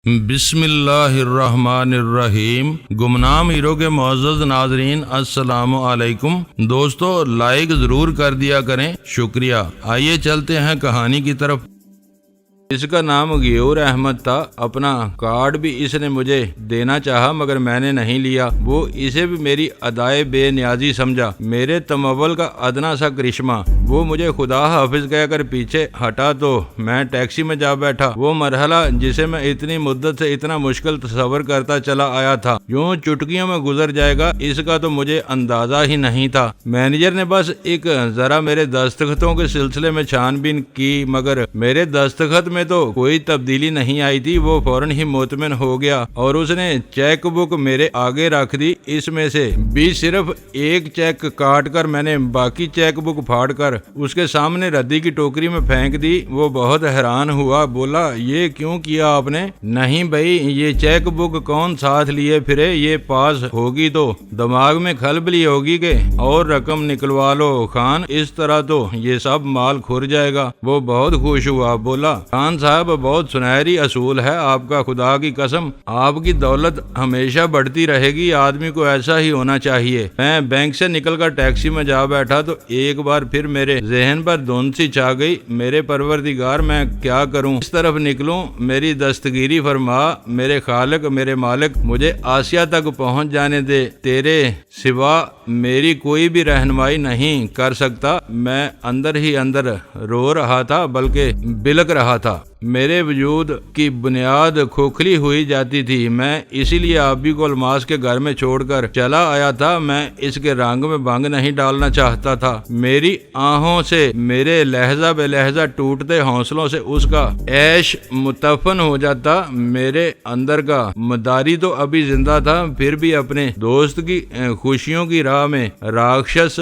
بسم اللہ الرحمن الرحیم۔ گمنام ہیرو کے معزز ناظرین السلام علیکم۔ دوستو لائک ضرور کر دیا کریں، شکریہ۔ آئیے چلتے ہیں کہانی کی طرف۔ اس کا نام غیور احمد تھا۔ اپنا کارڈ بھی اس نے مجھے دینا چاہا مگر میں نے نہیں لیا۔ وہ اسے بھی میری ادائے بے نیازی سمجھا، میرے تمول کا ادنا سا کرشمہ۔ وہ مجھے خدا حافظ کہہ کر پیچھے ہٹا تو میں ٹیکسی میں جا بیٹھا۔ وہ مرحلہ جسے میں اتنی مدت سے اتنا مشکل تصور کرتا چلا آیا تھا، یوں چٹکیوں میں گزر جائے گا اس کا تو مجھے اندازہ ہی نہیں تھا۔ مینیجر نے بس ایک ذرا میرے دستخطوں کے سلسلے میں چھان بین کی مگر میرے دستخط میں تو کوئی تبدیلی نہیں آئی تھی۔ وہ فوراً ہی مطمئن ہو گیا اور اس نے چیک بک میرے آگے رکھ دی۔ اس میں سے بھی صرف ایک چیک کاٹ کر میں نے باقی چیک بک پھاڑ کر اس کے سامنے ردی کی ٹوکری میں پھینک دی۔ وہ بہت حیران ہوا، بولا یہ کیوں کیا آپ نے؟ نہیں بھائی، یہ چیک بک کون ساتھ لیے پھرے؟ یہ پاس ہوگی تو دماغ میں کھلبلی ہوگی کہ اور رقم نکلوا لو خان، اس طرح تو یہ سب مال کھر جائے گا۔ وہ بہت خوش ہوا، بولا خان صاحب بہت سنہری اصول ہے آپ کا، خدا کی قسم آپ کی دولت ہمیشہ بڑھتی رہے گی، آدمی کو ایسا ہی ہونا چاہیے۔ میں بینک سے نکل کر ٹیکسی میں جا بیٹھا تو ایک بار پھر میرے ذہن پر دھند سی چھا گئی۔ میرے پروردگار میں کیا کروں، اس طرف نکلوں؟ میری دستگیری فرما میرے خالق، میرے مالک، مجھے آسیہ تک پہنچ جانے دے، تیرے سوا میری کوئی بھی رہنمائی نہیں کر سکتا۔ میں اندر ہی اندر رو رہا تھا بلکہ بلک رہا تھا۔ میرے وجود کی بنیاد کھوکھلی ہوئی جاتی تھی۔ میں اسی لیے آبی کو الماس کے گھر میں چھوڑ کر چلا آیا تھا۔ میں اس کے رنگ میں بھنگ نہیں ڈالنا چاہتا تھا۔ میری آہوں سے میرے لہجہ بے لہجہ ٹوٹتے حوصلوں سے اس کا عیش متفن ہو جاتا۔ میرے اندر کا مداری تو ابھی زندہ تھا، پھر بھی اپنے دوست کی خوشیوں کی راہ میں راکشس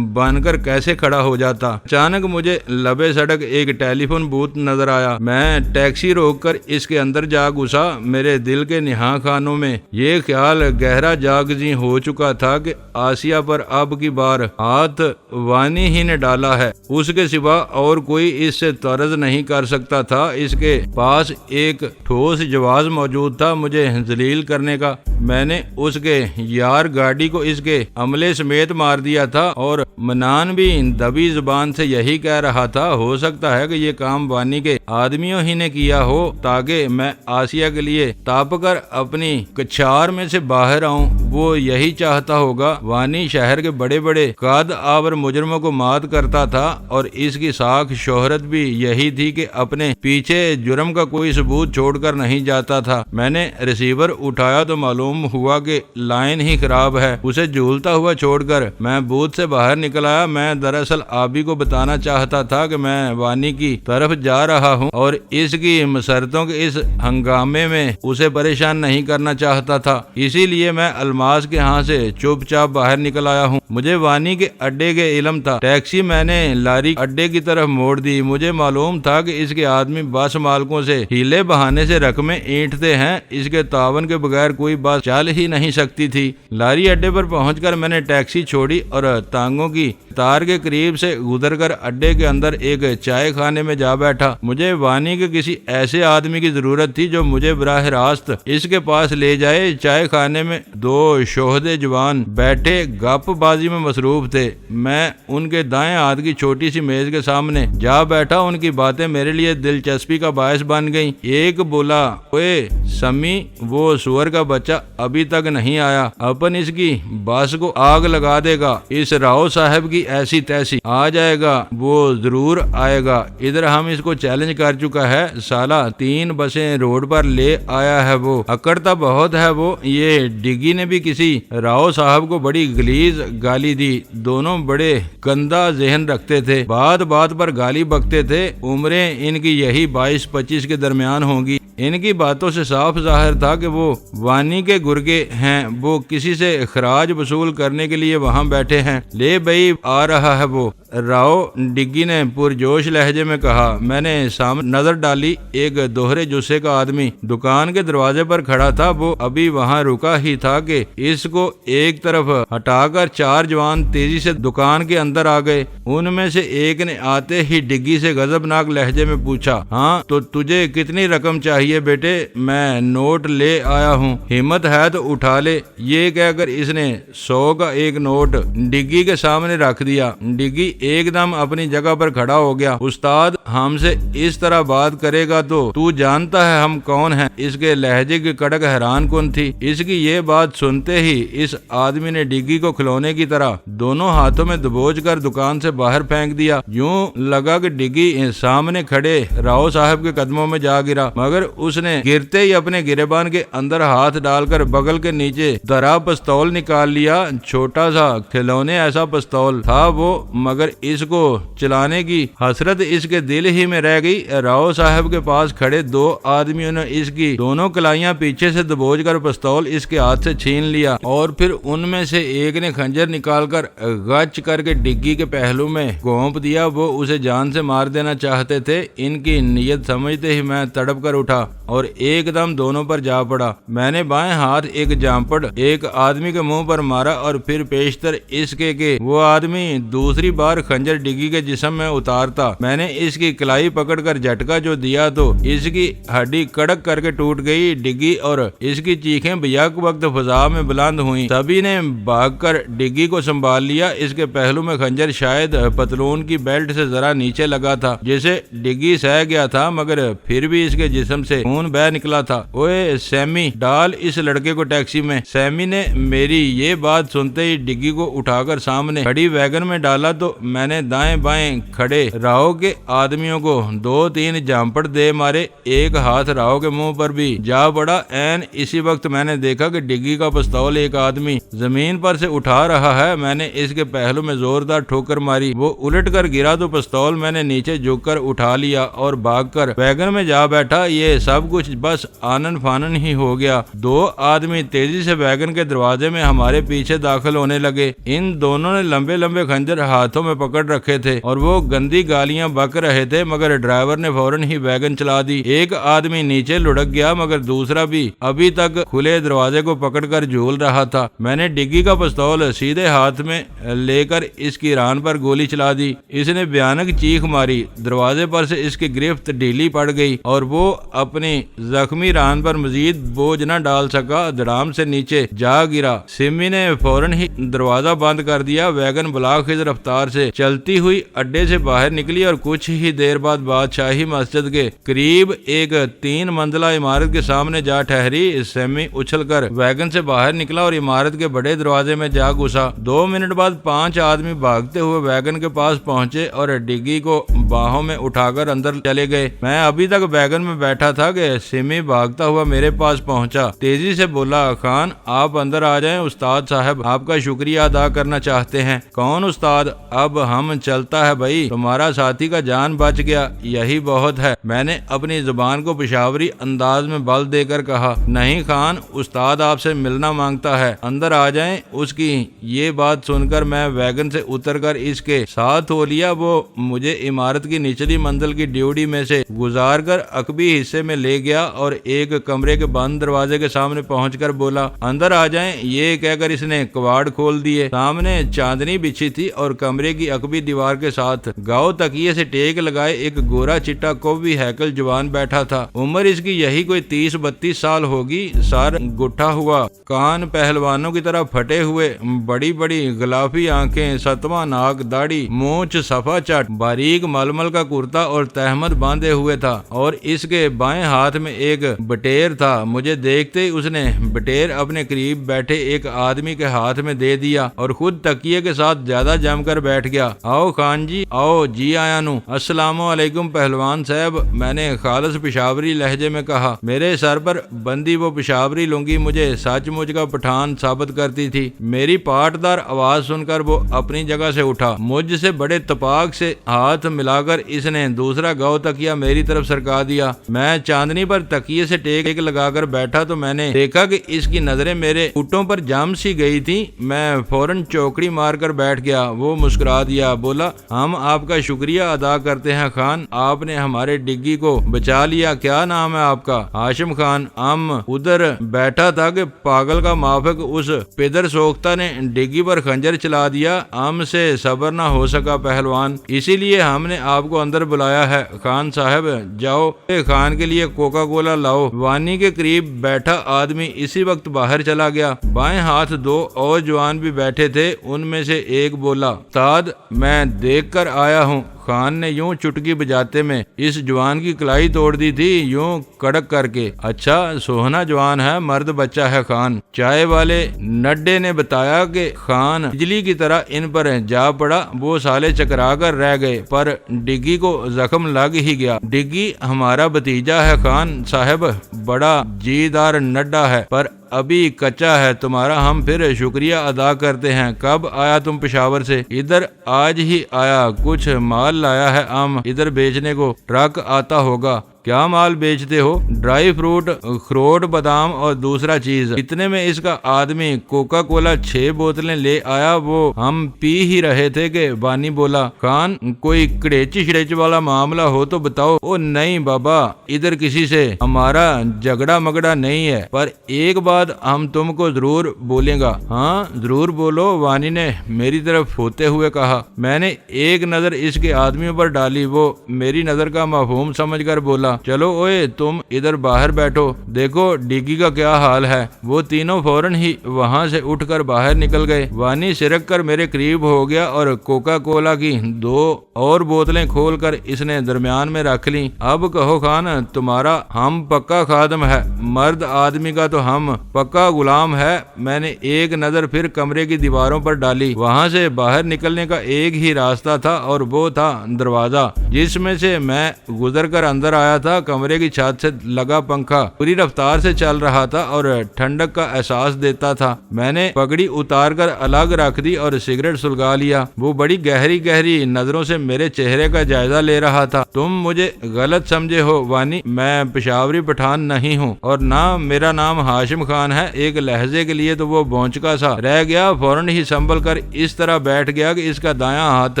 بن کر کیسے کھڑا ہو جاتا۔ اچانک مجھے لبے سڑک ایک ٹیلی فون بوتھ نظر آیا۔ میں ٹیکسی روک کر اس کے اندر جا گھسا۔ میرے دل کے نہاں خانوں میں یہ خیال گہرا جاگزیں ہو چکا تھا کہ آسیہ پر اب کی بار ہاتھ وانی ہی نے ڈالا ہے، اس کے سوا اور کوئی اس سے طرز نہیں کر سکتا تھا۔ اس کے پاس ایک ٹھوس جواز موجود تھا مجھے ذلیل کرنے کا۔ میں نے اس کے یار گاڑی کو اس کے عملے سمیت مار دیا تھا اور منان بھی دبی زبان سے یہی کہہ رہا تھا، ہو سکتا ہے کہ یہ کام وانی کے آدمیوں ہی نے کیا ہو تاکہ میں آسیہ کے لیے تاپ کر اپنی کچھار میں سے باہر آؤں۔ وہ یہی چاہتا ہوگا۔ وانی شہر کے بڑے بڑے قاد آور مجرموں کو مات کرتا تھا اور اس کی ساکھ شہرت بھی یہی تھی کہ اپنے پیچھے جرم کا کوئی ثبوت چھوڑ کر نہیں جاتا تھا۔ میں نے ریسیور اٹھایا تو معلوم ہوا کہ لائن ہی خراب ہے۔ اسے جھولتا ہوا چھوڑ کر میں بوتھ سے باہر نکل آیا۔ میں دراصل آبی کو بتانا چاہتا تھا کہ میں وانی کی طرف جا رہا ہوں اور اس کی مسرتوں کے اس ہنگامے میں اسے پریشان نہیں کرنا چاہتا تھا، اسی لیے میں الماس کے ہاں سے چپ چاپ باہر نکل آیا ہوں۔ مجھے وانی کے اڈے کے علم تھا۔ ٹیکسی میں نے لاری اڈے کی طرف موڑ دی۔ مجھے معلوم تھا کہ اس کے آدمی بس مالکوں سے ہیلے بہانے سے رقمیں اینٹتے ہیں، اس کے تعاون کے بغیر کوئی بس چل ہی نہیں سکتی تھی۔ لاری اڈے پر پہنچ کر میں نے ٹیکسی چھوڑی اور ٹانگوں کی تار کے قریب سے گزر کر اڈے کے اندر ایک چائے خانے میں جا بیٹھا۔ مجھے وانی کے کسی ایسے آدمی کی ضرورت تھی جو مجھے براہ راست اس کے پاس لے جائے۔ چائے خانے میں دو شوہدے جوان بیٹھے گپ بازی میں مصروف تھے۔ میں ان کے دائیں ہاتھ کی چھوٹی سی میز کے سامنے جا بیٹھا۔ ان کی باتیں میرے لیے دلچسپی کا باعث بن گئیں۔ ایک بولا، اوے سمی، وہ سور کا بچہ ابھی تک نہیں آیا، اپن اس کی بس کو آگ لگا دے گا۔ اس راؤ صاحب کی ایسی تیسی، آ جائے گا، وہ ضرور آئے گا۔ ادھر ہم اس کو چیلنج کر چکا ہے، سالہ 3 بسیں روڈ پر لے آیا ہے، وہ اکڑتا بہت ہے۔ وہ یہ ڈگی نے بھی کسی راؤ صاحب کو بڑی غلیظ گالی دی۔ دونوں بڑے گندا ذہن رکھتے تھے، بات بات پر گالی بکتے تھے۔ عمریں ان کی یہی 22-25 کے درمیان ہوں گی۔ ان کی باتوں سے صاف ظاہر تھا کہ وہ وانی کے گرگے ہیں۔ وہ کسی سے اخراج وصول کرنے کے لیے وہاں بیٹھے ہیں۔ لے بھائی آ رہا ہے وہ، راؤ ڈگی نے پرجوش لہجے میں کہا۔ میں نے سامنے نظر ڈالی۔ ایک دوہرے جسے کا آدمی دکان کے دروازے پر کھڑا تھا۔ وہ ابھی وہاں رکا ہی تھا کہ اس کو ایک طرف ہٹا کر 4 جوان تیزی سے دکان کے اندر آ گئے۔ ان میں سے ایک نے آتے ہی ڈگی سے غضبناک لہجے میں پوچھا، ہاں تو تجھے کتنی رقم چاہیے؟ چاہیے بیٹے، میں نوٹ لے آیا ہوں، ہمت ہے تو اٹھا لے۔ یہ کہہ کر اس نے 100 کا ایک نوٹ ڈگی کے سامنے رکھ دیا۔ ڈگی ایک دم اپنی جگہ پر کھڑا ہو گیا۔ استاد ہم سے اس طرح بات کرے گا تو جانتا ہے ہم کون ہیں؟ اس کے لہجے کی کڑک حیران کن تھی۔ اس کی یہ بات سنتے ہی اس آدمی نے ڈگی کو کھلونے کی طرح دونوں ہاتھوں میں دبوچ کر دکان سے باہر پھینک دیا۔ یوں لگا کہ ڈگی سامنے کھڑے راؤ صاحب کے قدموں میں جا گرا، مگر اس نے گرتے ہی اپنے گریبان کے اندر ہاتھ ڈال کر بغل کے نیچے دھرا پستول نکال لیا۔ چھوٹا سا کھلونے ایسا پستول تھا وہ، مگر اس کو چلانے کی حسرت اس کے دل ہی میں رہ گئی۔ راؤ صاحب کے پاس کھڑے 2 آدمیوں نے اس کی دونوں کلائیاں پیچھے سے دبوچ کر پستول اس کے ہاتھ سے چھین لیا، اور پھر ان میں سے ایک نے خنجر نکال کر غچ کر کے ڈگی کے پہلو میں گھونپ دیا۔ وہ اسے جان سے مار دینا چاہتے تھے۔ ان کی نیت سمجھتے ہی میں تڑپ کر اٹھا اور ایک دم دونوں پر جا پڑا۔ میں نے بائیں ہاتھ ایک جامپڑ ایک آدمی کے منہ پر مارا اور پھر پیشتر اس کے کہ وہ آدمی دوسری بار خنجر ڈگی کے جسم میں اتارتا۔ میں نے اس کی کلائی پکڑ کر جھٹکا جو دیا تو اس کی ہڈی کڑک کر کے ٹوٹ گئی۔ ڈگی اور اس کی چیخیں بیک وقت فضا میں بلند ہوئیں۔ سبھی نے بھاگ کر ڈگی کو سنبھال لیا۔ اس کے پہلو میں خنجر شاید پتلون کی بیلٹ سے ذرا نیچے لگا تھا، جسے ڈگی سہ گیا تھا، مگر پھر بھی اس کے جسم سے خون بہہ نکلا تھا۔ اوے سیمی، ڈال اس لڑکے کو ٹیکسی میں۔ سیمی نے میری یہ بات سنتے ہی ڈگی کو اٹھا کر سامنے کھڑی ویگن میں ڈالا تو میں نے دائیں بائیں کھڑے راؤ کے آدمیوں کو 2-3 جامپڑ دے مارے۔ ایک ہاتھ راؤ کے منہ پر بھی جا پڑا۔ این اسی وقت میں نے دیکھا کہ ڈگی کا پستول ایک آدمی زمین پر سے اٹھا رہا ہے۔ میں نے اس کے پہلو میں زوردار ٹھوکر ماری، وہ الٹ کر گرا تو پستول میں نے نیچے جھک کر اٹھا لیا اور بھاگ کر ویگن میں جا بیٹھا۔ یہ سب کچھ بس آنن فانن ہی ہو گیا۔ 2 آدمی تیزی سے ویگن کے دروازے میں ہمارے پیچھے داخل ہونے لگے۔ ان دونوں نے لمبے لمبے خنجر ہاتھوں میں پکڑ رکھے تھے اور وہ گندی گالیاں بک رہے تھے، مگر ڈرائیور نے فوراً ہی ویگن چلا دی۔ ایک آدمی نیچے لڑک گیا، مگر دوسرا بھی ابھی تک کھلے دروازے کو پکڑ کر جھول رہا تھا۔ میں نے ڈگی کا پستول سیدھے ہاتھ میں لے کر اس کی ران پر گولی چلا دی۔ اس نے بھیانک چیخ ماری، دروازے پر سے اس کی گرفت ڈھیلی پڑ گئی اور وہ اپنی زخمی ران پر مزید بوجھ نہ ڈال سکا، دڑام سے نیچے جا گرا۔ سمی نے فوراً ہی دروازہ بند کر دیا۔ ویگن بلاخض رفتار سے چلتی ہوئی اڈے سے باہر نکلی اور کچھ ہی دیر بعد بادشاہی مسجد کے قریب ایک 3 منزلہ عمارت کے سامنے جا ٹھہری۔ سمی اچھل کر ویگن سے باہر نکلا اور عمارت کے بڑے دروازے میں جا گھسا۔ 2 منٹ بعد 5 آدمی بھاگتے ہوئے ویگن کے پاس پہنچے اور ڈگی کو باہوں میں اٹھا کر اندر چلے گئے۔ میں ابھی تک ویگن میں بیٹھا تھا کہ سمی بھاگتا ہوا میرے پاس پہنچا، تیزی سے بولا، خان آپ اندر آ جائیں، استاد صاحب آپ کا شکریہ ادا کرنا چاہتے ہیں۔ کون استاد؟ اب ہم چلتا ہے بھائی، تمہارا ساتھی کا جان بچ گیا، یہی بہت ہے۔ میں نے اپنی زبان کو پشاوری انداز میں بل دے کر کہا، نہیں خان، استاد آپ سے ملنا مانگتا ہے، اندر آ جائیں۔ اس کی یہ بات سن کر میں ویگن سے اتر کر اس کے ساتھ ہو لیا۔ وہ مجھے عمارت کی نچلی منزل کی ڈیوڑی میں سے گزار کر عقبی حصے میں لے گیا اور ایک کمرے کے بند دروازے کے سامنے پہنچ کر بولا، اندر آ جائیں۔ یہ کہہ کر اس نے کواڑ کھول دیے۔ سامنے چاندنی بچھی تھی اور کمرے کی عقبی دیوار کے ساتھ گاؤ تکیے سے ٹیک لگائے ایک گورا چٹا کوبی ہیکل جوان بیٹھا تھا۔ عمر اس کی یہی کوئی 30-32 سال ہوگی۔ سر گٹھا ہوا، کان پہلوانوں کی طرح پھٹے ہوئے، بڑی بڑی غلافی آنکھیں، ستواں ناک، داڑھی، مونچھ صفا چٹ، باریک ململ کا کرتا اور تہمت باندھے ہوئے تھا، اور اس کے بائیں ہاتھ میں ایک بٹیر تھا۔ مجھے دیکھتے ہی اس نے بٹیر اپنے قریب بیٹھے ایک آدمی کے ہاتھ میں دے دیا اور خود تکیے کے ساتھ زیادہ جم کر بیٹھ گیا۔ آؤ خان جی، آؤ، جی آیا نو۔ السلام علیکم پہلوان صاحب، میں نے خالص پشاوری لہجے میں کہا۔ میرے سر پر بندی وہ پشاوری لنگی مجھے سچ مچ کا پٹھان ثابت کرتی تھی۔ میری پاٹدار آواز سن کر وہ اپنی جگہ سے اٹھا۔ مجھ سے بڑے تپاک سے ہاتھ ملا کر اس نے دوسرا گاؤ تکیا میری طرف سرکا دیا۔ میں چاندنی پر تکیے سے ٹیک لگا کر بیٹھا تو میں نے دیکھا کہ اس کی نظریں میرے ہوٹوں پر جم سی گئی تھی۔ میں فوراً چوکڑی مار کر بیٹھ گیا۔ وہ مسکرا دیا، بولا، ہم آپ کا شکریہ ادا کرتے ہیں خان، آپ نے ہمارے ڈگی کو بچا لیا۔ کیا نام ہے آپ کا؟ ہاشم خان۔ ہم ادھر بیٹھا تھا کہ پاگل کا مافک اس پدر سوختہ نے ڈگی پر خنجر چلا دیا۔ ہم سے صبر نہ ہو سکا پہلوان، اسی لیے ہم نے آپ کو اندر بلایا ہے۔ خان صاحب جاؤ، خان کے لیے لیے کوکا کولا لاؤ۔ وانی کے قریب بیٹھا آدمی اسی وقت باہر چلا گیا۔ بائیں ہاتھ دو اور جوان بھی بیٹھے تھے، ان میں سے ایک بولا، استاد میں دیکھ کر آیا ہوں۔ خان نے یوں چٹکی بجاتے میں اس جوان کی کلائی توڑ دی تھی، یوں کڑک کر کے۔ اچھا سوہنا جوان ہے، مرد بچہ ہے خان۔ چائے والے نڈے نے بتایا کہ خان بجلی کی طرح ان پر جا پڑا، وہ سالے چکرا کر رہ گئے، پر ڈگی کو زخم لگ ہی گیا۔ ڈگی ہمارا بھتیجا ہے خان صاحب، بڑا جیدار نڈا ہے، پر ابھی کچا ہے تمہارا، ہم پھر شکریہ ادا کرتے ہیں۔ کب آیا تم پشاور سے؟ ادھر آج ہی آیا، کچھ مال لایا ہے ہم ادھر بیچنے کو، ٹرک آتا ہوگا۔ کیا مال بیچتے ہو؟ ڈرائی فروٹ، اخروٹ، بادام اور دوسرا چیز۔ اتنے میں اس کا آدمی کوکا کولا 6 بوتلیں لے آیا، وہ ہم پی ہی رہے تھے کہ بانی بولا، خان کوئی کڑیچی شڑیچ والا معاملہ ہو تو بتاؤ۔ او نہیں بابا، ادھر کسی سے ہمارا جھگڑا مگڑا نہیں ہے، پر ایک بات ہم تم کو ضرور بولیں گا۔ ہاں ضرور بولو، وانی نے میری طرف ہوتے ہوئے کہا۔ میں نے ایک نظر اس کے آدمیوں پر ڈالی، وہ میری نظر کا مفہوم سمجھ کر بولا، چلو اوئے تم ادھر باہر بیٹھو، دیکھو ڈگی کا کیا حال ہے۔ وہ تینوں فوراً ہی وہاں سے اٹھ کر باہر نکل گئے۔ وانی سرک کر میرے قریب ہو گیا اور کوکا کولا کی 2 اور بوتلیں کھول کر اس نے درمیان میں رکھ لی۔ اب کہو خان، تمہارا ہم پکا خادم ہے، مرد آدمی کا تو ہم پکا غلام ہے۔ میں نے ایک نظر پھر کمرے کی دیواروں پر ڈالی، وہاں سے باہر نکلنے کا ایک ہی راستہ تھا اور وہ تھا دروازہ جس میں سے میں گزر کر اندر آیا تھا۔ کمرے کی چھت سے لگا پنکھا پوری رفتار سے چل رہا تھا اور ٹھنڈک کا احساس دیتا تھا۔ میں نے پگڑی اتار کر الگ رکھ دی اور سگریٹ سلگا لیا۔ وہ بڑی گہری گہری نظروں سے میرے چہرے کا جائزہ لے رہا تھا۔ تم مجھے غلط سمجھے ہو وانی، میں پشاوری پٹھان نہیں ہوں اور نہ میرا نام ہاشم خان ہے۔ ایک لہجے کے لیے تو وہ بونچکا سا رہ گیا، فوراً ہی سنبھل کر اس طرح بیٹھ گیا کہ اس کا دایاں ہاتھ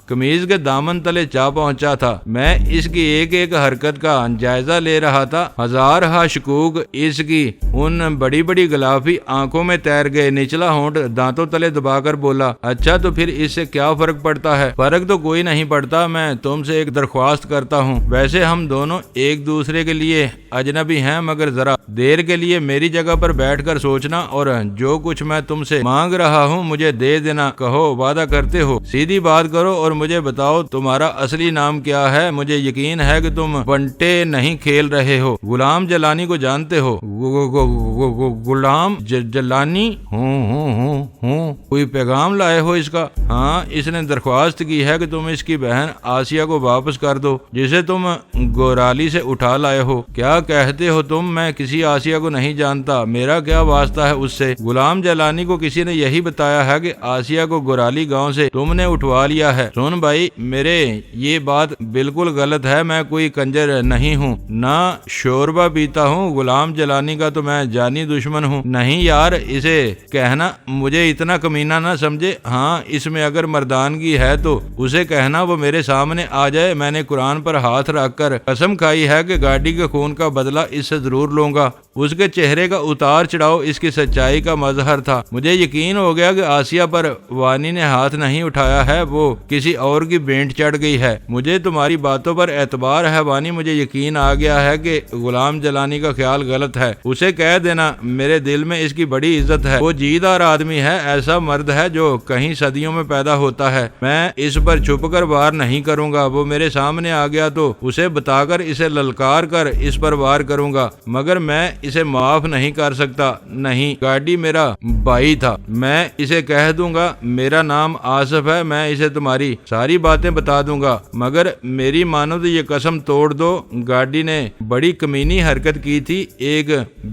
قمیض کے دامن تلے جا پہنچا تھا۔ میں اس کی ایک ایک حرکت کا جائزہ لے رہا تھا۔ ہزارہا شکوک اس کی ان بڑی بڑی غلافی آنکھوں میں تیر گئے۔ نچلا ہونٹ دانتوں تلے دبا کر بولا، اچھا تو پھر اس سے کیا فرق پڑتا ہے؟ فرق تو کوئی نہیں پڑتا، میں تم سے ایک درخواست کرتا ہوں۔ ویسے ہم دونوں ایک دوسرے کے لیے اجنبی ہیں، مگر ذرا دیر کے لیے میری جگہ پر بیٹھ کر سوچنا اور جو کچھ میں تم سے مانگ رہا ہوں مجھے دے دینا۔ کہو وعدہ کرتے ہو؟ سیدھی بات کرو اور مجھے بتاؤ تمہارا اصلی نام کیا ہے؟ مجھے یقین ہے کہ تم بنٹے نہیں کھیل رہے ہو۔ غلام جلانی کو جانتے ہو؟ غلام جلانی؟ ہوں کوئی پیغام لائے ہو اس کا؟ ہاں، اس نے درخواست کی ہے کہ تم اس کی بہن آسیہ کو واپس کر دو جسے تم گورالی سے اٹھا لائے ہو۔ کیا کہتے ہو تم؟ میں کسی آسیہ کو نہیں جانتا، میرا کیا واسطہ ہے اس سے؟ غلام جلانی کو کسی نے یہی بتایا ہے کہ آسیہ کو گورالی گاؤں سے تم نے اٹھوا لیا ہے۔ سن بھائی میرے، یہ بات بالکل غلط ہے، میں کوئی کنجر نہیں ہوں، نہ شوربہ پیتا ہوں۔ غلام جلانی کا تو میں جانی دشمن ہوں۔ نہیں یار، اسے کہنا مجھے اتنا کمینہ نہ سمجھے۔ ہاں، اس میں اگر مردانگی ہے تو اسے کہنا وہ میرے سامنے آ جائے۔ میں نے قرآن پر ہاتھ رکھ کر قسم کھائی ہے کہ گاڑی کے خون کا بدلہ اس سے ضرور لوں گا۔ اس کے چہرے کا اتار چڑھاؤ اس کی سچائی کا مظہر تھا۔ مجھے یقین ہو گیا کہ آسیہ پر وانی نے ہاتھ نہیں اٹھایا ہے، وہ کسی اور کی بینٹ چڑھ گئی ہے۔ مجھے تمہاری باتوں پر اعتبار ہے وانی، مجھے یقین آ گیا ہے کہ غلام جلانی کا خیال غلط ہے۔ اسے کہہ دینا میرے دل میں اس کی بڑی عزت ہے، وہ جیدار آدمی ہے، ایسا مرد ہے جو کہیں صدیوں میں پیدا ہوتا ہے۔ میں اس پر چھپ کر وار نہیں کروں گا، وہ میرے سامنے آ گیا تو اسے بتا کر اسے للکار کر اس پر وار کروں گا، مگر میں اسے معاف نہیں کر سکتا۔ نہیں، گاڑی میرا بھائی تھا، میں اسے کہہ دوں گا میرا نام آصف ہے، میں اسے تمہاری ساری باتیں بتا دوں گا، مگر میری مانو تو یہ قسم توڑ دو۔ گاڑی نے بڑی کمینی حرکت کی تھی، ایک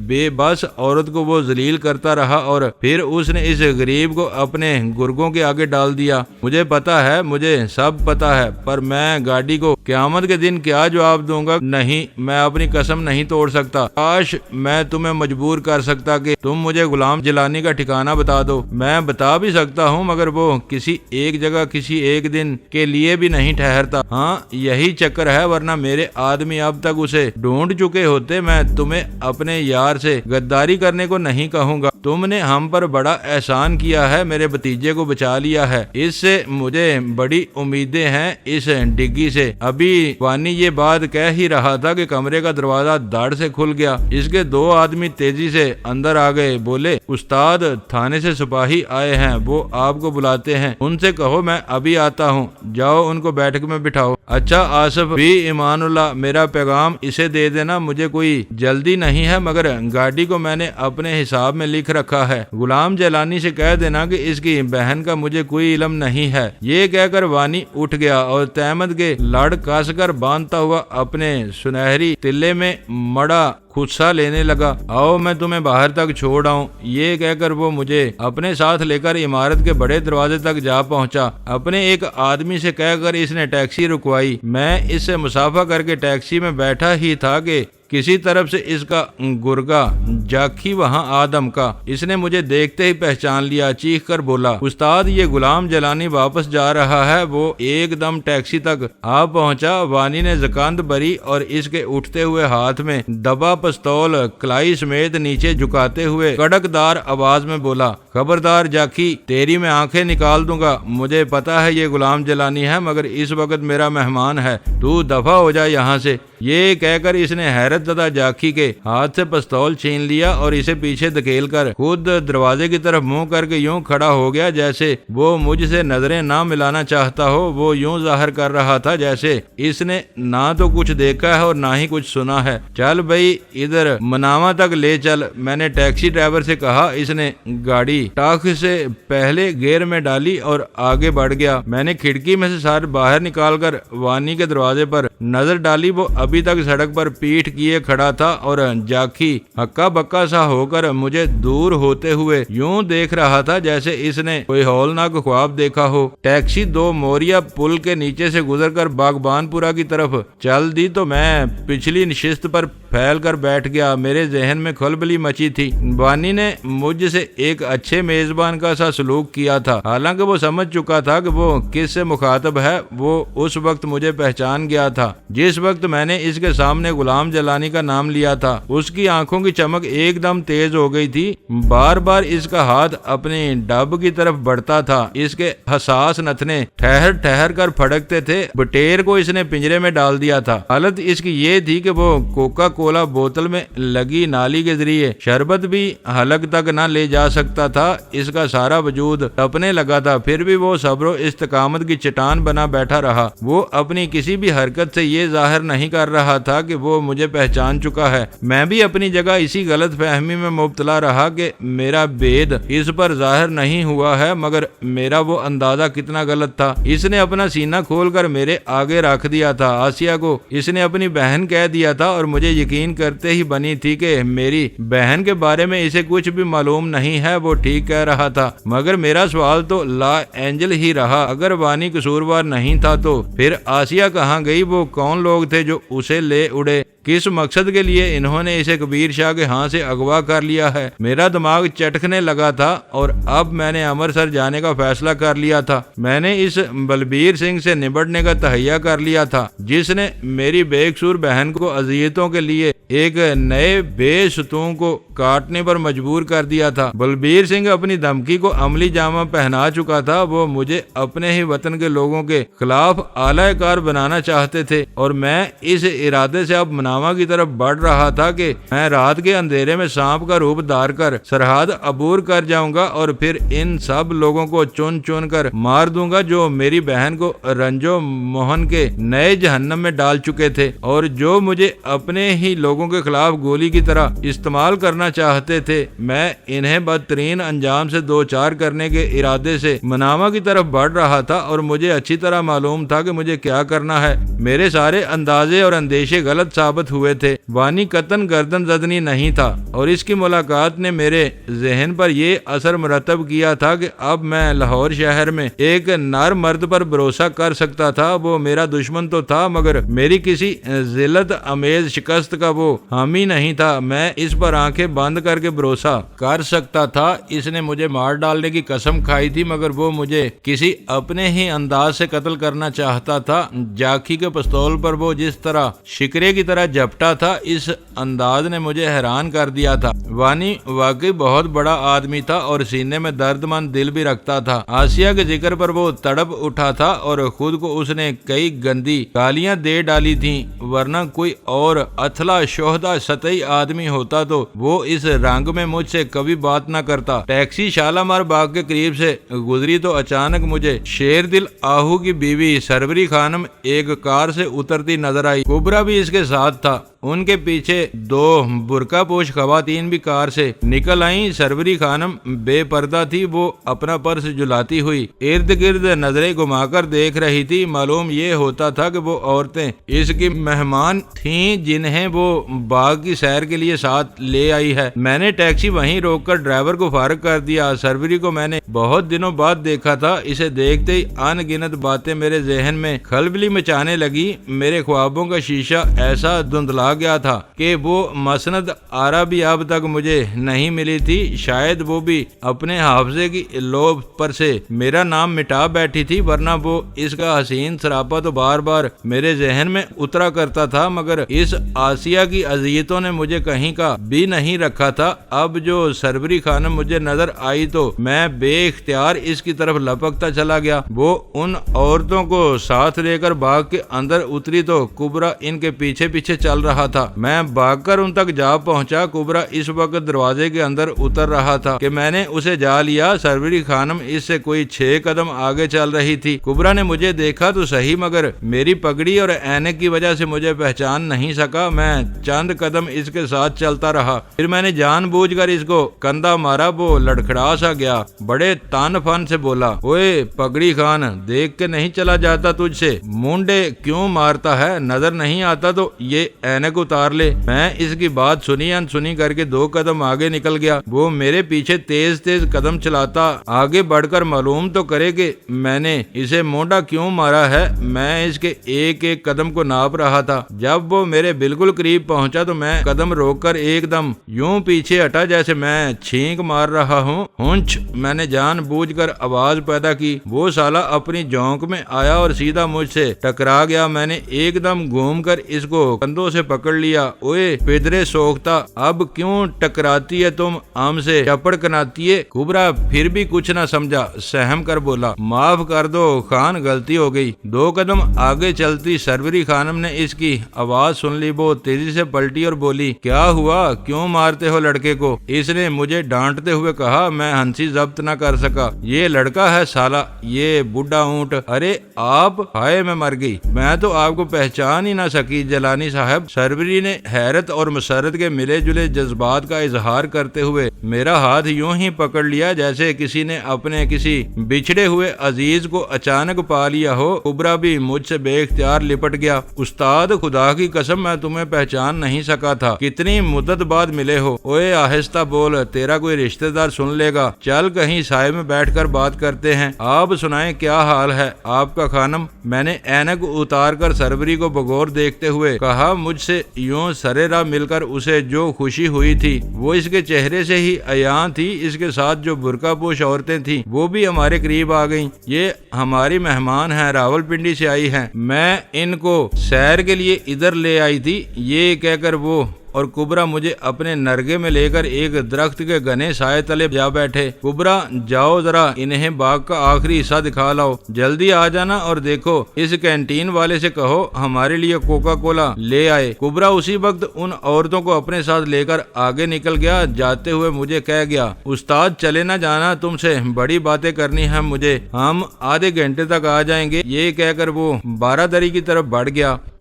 بے بس عورت کو وہ ذلیل کرتا رہا اور پھر اس نے اس غریب کو اپنے گرگوں کے آگے ڈال دیا۔ مجھے پتا ہے، مجھے سب پتا ہے، پر میں گاڑی کو قیامت کے دن کیا جواب دوں گا؟ نہیں، میں اپنی قسم نہیں توڑ سکتا۔ کاش میں تمہیں مجبور کر سکتا کہ تم مجھے غلام جیلانی کا ٹھکانہ بتا دو۔ میں بتا بھی سکتا ہوں مگر وہ کسی ایک جگہ کسی ایک دن کے لیے بھی نہیں ٹھہرتا۔ ہاں یہی چکر ہے، ورنہ میرے آدمی اب تک اسے ڈھونڈ چکے ہوتے۔ میں تمہیں اپنے یار سے غداری کرنے کو نہیں کہوں گا۔ تم نے ہم پر بڑا احسان کیا ہے، میرے بھتیجے کو بچا لیا ہے، اس سے مجھے بڑی امیدیں ہیں اس ڈگی سے۔ ابھی وانی یہ بات کہہ ہی رہا تھا کہ کمرے کا دروازہ دھڑ سے کھل گیا۔ اس کے دو آدمی تیزی سے اندر آ گئے، بولے استاد تھانے سے سپاہی آئے ہیں، وہ آپ کو بلاتے ہیں، ان سے کہو میں ابھی آتا ہوں، جاؤ ان کو بیٹھک میں بٹھاؤ۔ اچھا آصف بھی ایمان اللہ، میرا پیغام اسے دے دینا، مجھے کوئی جلدی نہیں ہے مگر گاڑی کو میں نے اپنے حساب میں لکھ رکھا ہے۔ غلام جیلانی سے کہہ دینا کہ اس کی بہن کا مجھے کوئی علم نہیں ہے۔ یہ کہہ کر وانی اٹھ گیا اور تحمد کے لڑ کس کر باندھتا ہوا اپنے سنہری تلے میں مڑا خودسا لینے لگا۔ آؤ میں تمہیں باہر تک چھوڑ آؤں۔ یہ کہہ کر وہ مجھے اپنے ساتھ لے کر عمارت کے بڑے دروازے تک جا پہنچا۔ اپنے ایک آدمی سے کہہ کر اس نے ٹیکسی رکوائی۔ میں اس سے مصافحہ کر کے ٹیکسی میں بیٹھا ہی تھا کہ کسی طرف سے اس کا گرگا جاکھی وہاں آدم کا۔ اس نے مجھے دیکھتے ہی پہچان لیا، چیخ کر بولا استاد یہ غلام جیلانی واپس جا رہا ہے۔ وہ ایک دم ٹیکسی تک آ پہنچا۔ وانی نے زکند بری اور اس کے اٹھتے ہوئے ہاتھ میں دبا پستول کلائی سمیت نیچے جھکاتے ہوئے کڑک دار آواز میں بولا خبردار جاکھی، تیری میں آنکھیں نکال دوں گا۔ مجھے پتا ہے یہ غلام جیلانی ہے مگر اس وقت میرا مہمان ہے، تو دفع ہو جا یہاں سے۔ یہ کہہ کر اس نے حیرت زدہ جاکھی کے ہاتھ سے پستول چھین لیا اور اسے پیچھے دھکیل کر خود دروازے کی طرف منہ کر کے یوں کھڑا ہو گیا جیسے وہ مجھ سے نظریں نہ ملانا چاہتا ہو۔ وہ یوں ظاہر کر رہا تھا جیسے اس نے نہ تو کچھ دیکھا ہے اور نہ ہی کچھ سنا ہے۔ چل بھائی ادھر مناوا تک لے چل، میں نے ٹیکسی ڈرائیور سے کہا۔ اس نے گاڑی ٹاک سے پہلے گیئر میں ڈالی اور آگے بڑھ گیا۔ میں نے کھڑکی میں سے سر باہر نکال کر وانی کے دروازے پر نظر ڈالی۔ وہ ابھی تک سڑک پر پیٹھ کیے کھڑا تھا اور جاکھی ہکا بکا سا ہو کر مجھے دور ہوتے ہوئے یوں دیکھ رہا تھا جیسے اس نے کوئی ہولناک خواب دیکھا ہو۔ ٹیکسی دو موریا پل کے نیچے سے گزر کر باغبان پورا کی طرف چل دی تو میں پچھلی نشست پر پھیل کر بیٹھ گیا۔ میرے ذہن میں کھلبلی مچی تھی۔ وانی نے مجھ سے ایک اچھے میزبان کا سا سلوک کیا تھا، حالانکہ وہ سمجھ چکا تھا کہ وہ کس سے مخاطب ہے۔ وہ اس وقت مجھے پہچان گیا تھا جس وقت میں نے اس کے سامنے غلام جیلانی کا نام لیا تھا۔ اس کی آنکھوں کی چمک ایک دم تیز ہو گئی تھی، بار بار اس کا ہاتھ اپنی ڈب کی طرف بڑھتا تھا۔ اس کے حساس نتنے ٹھہر ٹھہر کر پھڑکتے تھے۔ بٹیر کو اس نے پنجرے میں ڈال دیا تھا۔ حالت اس کی یہ تھی کہ وہ کوکا کولا بوتل میں لگی نالی کے ذریعے شربت بھی حلق تک نہ لے جا سکتا تھا۔ اس کا سارا وجود تپنے لگا تھا، پھر بھی وہ صبر و استقامت کی چٹان بنا بیٹھا رہا۔ وہ اپنی کسی بھی حرکت سے یہ ظاہر نہیں کر رہا تھا کہ وہ مجھے پہچان چکا ہے۔ میں بھی اپنی جگہ اسی غلط فہمی میں مبتلا رہا کہ میرا بید اس پر ظاہر نہیں ہوا ہے، مگر میرا وہ اندازہ کتنا غلط تھا۔ اس نے اپنا سینہ کھول کر میرے آگے رکھ دیا تھا۔ آسیہ کو اس نے اپنی بہن کہہ دیا تھا اور مجھے یقین کرتے ہی بنی تھی کہ میری بہن کے بارے میں اسے کچھ بھی معلوم نہیں ہے۔ وہ ٹھیک کہہ رہا تھا، مگر میرا سوال تو لا اینجل ہی رہا۔ اگر وانی قصوروار نہیں تھا تو پھر آسیہ کہاں گئی؟ وہ کون لوگ تھے جو اسے لے اڑے؟ کس مقصد کے لیے انہوں نے اسے کبیر شاہ کے ہاں سے اغوا کر لیا ہے؟ میرا دماغ چٹکنے لگا تھا اور اب میں نے امرتسر جانے کا فیصلہ کر لیا تھا۔ میں نے اس بلبیر سنگھ سے نبٹنے کا تہیہ کر لیا تھا جس نے میری بے قصور بہن کو اذیتوں کے لیے ایک نئے بے ستون کو کاٹنے پر مجبور کر دیا تھا۔ بلبیر سنگھ اپنی دھمکی کو عملی جامہ پہنا چکا تھا۔ وہ مجھے اپنے ہی وطن کے لوگوں کے خلاف اعلی کار بنانا چاہتے تھے اور میں اس ارادے سے اب مناوا کی طرف بڑھ رہا تھا کہ میں رات کے اندھیرے میں سانپ کا روپ دھار کر سرحد عبور کر جاؤں گا اور پھر ان سب لوگوں کو چن چن کر مار دوں گا جو میری بہن کو رنجو موہن کے نئے جہنم میں ڈال چکے تھے اور جو مجھے اپنے ہی لوگوں کے خلاف گولی کی طرح استعمال کرنا کرنا چاہتے تھے۔ میں انہیں بدترین انجام سے دوچار کرنے کے ارادے سے منامہ کی طرف بڑھ رہا تھا اور مجھے اچھی طرح معلوم تھا کہ مجھے کیا کرنا ہے۔ میرے سارے اندازے اور اندیشے غلط ثابت ہوئے تھے۔ وانی قطعاً گردن زدنی نہیں تھا اور اس کی ملاقات نے میرے ذہن پر یہ اثر مرتب کیا تھا کہ اب میں لاہور شہر میں ایک نر مرد پر بھروسہ کر سکتا تھا۔ وہ میرا دشمن تو تھا مگر میری کسی ذلت امیز شکست کا وہ حامی نہیں تھا۔ میں اس پر آنکھیں بند کر کے بھروسہ کر سکتا تھا۔ اس نے مجھے مار ڈالنے کی قسم کھائی تھی مگر وہ مجھے کسی اپنے ہی انداز سے قتل کرنا چاہتا تھا۔ جاکھی کے پستول پر وہ جس طرح شکرے کی طرح جھپٹا تھا، اس انداز نے مجھے حیران کر دیا تھا۔ وانی واقعی بہت بڑا آدمی تھا اور سینے میں درد مند دل بھی رکھتا تھا۔ آسیہ کے ذکر پر وہ تڑپ اٹھا تھا اور خود کو اس نے کئی گندی گالیاں دے ڈالی تھیں، ورنہ کوئی اور اتھلا شہدا سطحی آدمی ہوتا تو وہ اس رنگ میں مجھ سے کبھی بات نہ کرتا۔ ٹیکسی شالامار باغ کے قریب سے گزری تو اچانک مجھے شیر دل آہو کی بیوی سربری خانم ایک کار سے اترتی نظر آئی۔ کبرا بھی اس کے ساتھ تھا۔ ان کے پیچھے دو برقع پوش خواتین بھی کار سے نکل آئیں۔ سربری خانم بے پردہ تھی۔ وہ اپنا پرس جلاتی ہوئی ارد گرد نظریں گھما کر دیکھ رہی تھی۔ معلوم یہ ہوتا تھا کہ وہ عورتیں اس کی مہمان تھیں جنہیں وہ باغ کی سیر کے لیے ساتھ لے آئی ہے۔ میں نے ٹیکسی وہیں روک کر ڈرائیور کو فارغ کر دیا۔ سربری کو میں نے بہت دنوں بعد دیکھا تھا۔ اسے دیکھتے ہی ان گنت باتیں میرے ذہن میں خلبلی مچانے لگی۔ میرے خوابوں کا شیشہ ایسا دھندلا گیا تھا کہ وہ مسند آرا بھی اب تک مجھے نہیں ملی تھی۔ شاید وہ بھی اپنے حافظے کی لوب پر سے میرا نام مٹا بیٹھی تھی، ورنہ وہ اس کا حسین سراپا تو بار بار میرے ذہن میں اترا کرتا تھا مگر اس آسیہ کی اذیتوں نے مجھے کہیں کا بھی نہیں رکھا تھا۔ اب جو سربری خانم مجھے نظر آئی تو میں بے اختیار اس کی طرف لپکتا چلا گیا۔ وہ ان عورتوں کو ساتھ لے کر باغ کے اندر اتری تو کبرا ان کے پیچھے پیچھے چل رہا تھا۔ میں بھاگ کر ان تک جا پہنچا۔ کبرا اس وقت دروازے کے اندر اتر رہا تھا کہ میں نے اسے جا لیا۔ سربری خانم اس سے کوئی 6 قدم آگے چل رہی تھی۔ کبرا نے مجھے دیکھا تو صحیح مگر میری پگڑی اور اینک کی وجہ سے مجھے پہچان نہیں سکا۔ میں چند قدم اس کے ساتھ چلتا رہا، پھر میں نے جان بوجھ کر اس کو کندھا مارا۔ وہ لڑکھڑا سا گیا، بڑے تان فن سے بولا، اوے پگڑی خان، دیکھ کے نہیں چلا جاتا تجھ سے؟ مونڈے کیوں مارتا ہے؟ نظر نہیں آتا تو یہ اینک اتار لے۔ میں اس کی بات سنی انسنی کر کے 2 قدم آگے نکل گیا۔ وہ میرے پیچھے تیز تیز قدم چلاتا آگے بڑھ کر معلوم تو کرے کہ میں نے اسے مونڈا کیوں مارا ہے۔ میں اس کے ایک ایک قدم کو ناپ رہا تھا۔ جب وہ میرے بالکل قریب پہنچا تو میں قدم روک کر ایک دم یوں پیچھے ہٹا جیسے میں چھینک مار رہا ہوں۔ ہنچ، میں نے جان بوجھ کر آواز پیدا کی۔ وہ سالہ اپنی جونک میں آیا اور سیدھا مجھ سے ٹکرا گیا۔ میں نے ایک دم گھوم کر اس کو کندھوں سے پکڑ لیا۔ اوے پدرے سوکھتا، اب کیوں ٹکراتی ہے تم ہم سے؟ چپڑ کناتی ہے۔ کبرا پھر بھی کچھ نہ سمجھا، سہم کر بولا، معاف کر دو خان، غلطی ہو گئی۔ 2 قدم آگے چلتی سربری خانم نے اس کی آواز سن لی۔ وہ تیزی سے پلٹی اور بولی، کیا ہوا؟ کیوں مارتے ہو لڑکے کو؟ اس نے مجھے ڈانٹتے ہوئے کہا۔ میں ہنسی ضبط نہ کر سکا۔ یہ لڑکا ہے سالہ، یہ بوڑھا اونٹ۔ ارے آپ! ہائے میں مر گئی، میں تو آپ کو پہچان ہی نہ سکی جلانی صاحب۔ سربری نے حیرت اور مسرت کے ملے جلے جذبات کا اظہار کرتے ہوئے میرا ہاتھ یوں ہی پکڑ لیا جیسے کسی نے اپنے کسی بچھڑے ہوئے عزیز کو اچانک پا لیا ہو۔ کبرا بھی مجھ سے بے اختیار لپٹ گیا۔ استاد، خدا کی قسم میں تمہیں پہچان نہیں سکا تھا، کتنی مدت بعد ملے ہو۔ اوے آہستہ بول، تیرا کوئی رشتہ دار سن لے گا۔ چل کہیں سائے میں بیٹھ کر بات کرتے ہیں۔ آپ سنائیں کیا حال ہے آپ کا خانم؟ میں نے اینک اتار کر سربری کو بغور دیکھتے ہوئے کہا۔ مجھ سے یوں سرے راہ مل کر اسے جو خوشی ہوئی تھی وہ اس کے چہرے سے ہی عیاں تھی۔ اس کے ساتھ جو برقع پوش عورتیں تھیں وہ بھی ہمارے قریب آ گئیں۔ یہ ہماری مہمان ہیں، راولپنڈی سے آئی ہیں، میں ان کو سیر کے لیے ادھر لے آئی تھی، یہ کہہ کر وہ اور کبرا مجھے اپنے نرگے میں لے کر ایک درخت کے گھنے سائے تلے جا بیٹھے۔ کبرا، جاؤ ذرا انہیں باغ کا آخری حصہ دکھا لاؤ، جلدی آ جانا، اور دیکھو اس کینٹین والے سے کہو ہمارے لیے کوکا کولا لے آئے۔ کبرا اسی وقت ان عورتوں کو اپنے ساتھ لے کر آگے نکل گیا۔ جاتے ہوئے مجھے کہہ گیا، استاد چلے نہ جانا، تم سے بڑی باتیں کرنی ہیں مجھے، ہم آدھے گھنٹے تک آ جائیں گے۔ یہ کہہ کر وہ بارہ دری کی طرف بڑھ گیا۔